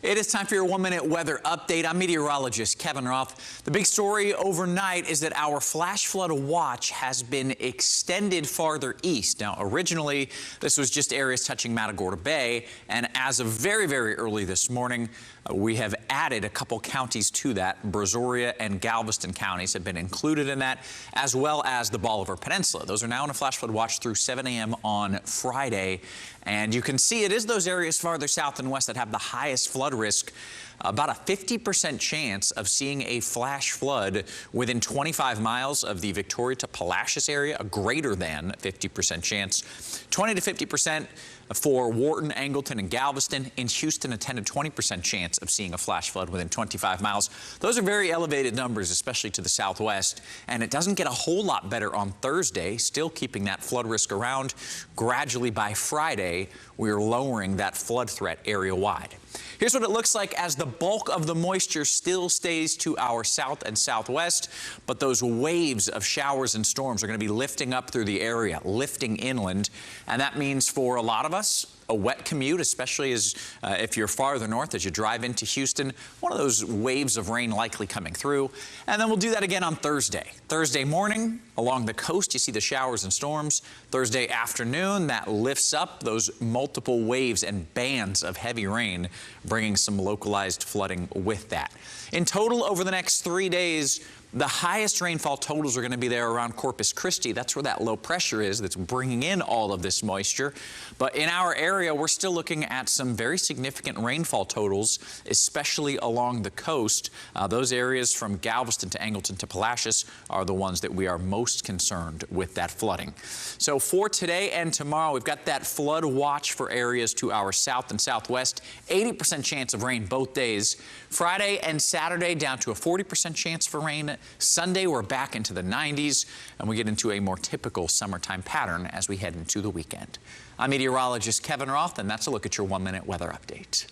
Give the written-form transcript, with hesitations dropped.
It is time for your 1-minute weather update. I'm meteorologist Kevin Roth. The big story overnight is that our flash flood watch has been extended farther east. Now, originally, this was just areas touching Matagorda Bay, and as of very, very early this morning, we have added a couple counties to that. Brazoria and Galveston counties have been included in that, as well as the Bolivar Peninsula. Those are now in a flash flood watch through 7 a.m. on Friday. And you can see it is those areas farther south and west that have the highest flood risk. About a 50% chance of seeing a flash flood within 25 miles of the Victoria to Palacios area, a greater than 50% chance. 20 to 50% for Wharton, Angleton, and Galveston. In Houston, a 10 to 20% chance of seeing a flash flood within 25 miles. Those are very elevated numbers, especially to the southwest. And it doesn't get a whole lot better on Thursday, still keeping that flood risk around. Gradually by Friday, we're lowering that flood threat area-wide. Here's what it looks like as the bulk of the moisture still stays to our south and southwest, but those waves of showers and storms are going to be lifting up through the area, lifting inland, and that means for a lot of us, a wet commute, especially as if you're farther north as you drive into Houston, one of those waves of rain likely coming through. And then we'll do that again on Thursday. Thursday morning, along the coast, you see the showers and storms. Thursday afternoon, that lifts up those multiple waves and bands of heavy rain, bringing some localized flooding with that. In total, over the next 3 days, the highest rainfall totals are going to be there around Corpus Christi. That's where that low pressure is that's bringing in all of this moisture. But in our area, we're still looking at some very significant rainfall totals, especially along the coast. Those areas from Galveston to Angleton to Palacios are the ones that we are most concerned with that flooding. So for today and tomorrow, we've got that flood watch for areas to our south and southwest. 80% chance of rain both days. Friday and Saturday down to a 40% chance for rain. Sunday, we're back into the 90s, and we get into a more typical summertime pattern as we head into the weekend. I'm meteorologist Kevin Roth, and that's a look at your 1-minute weather update.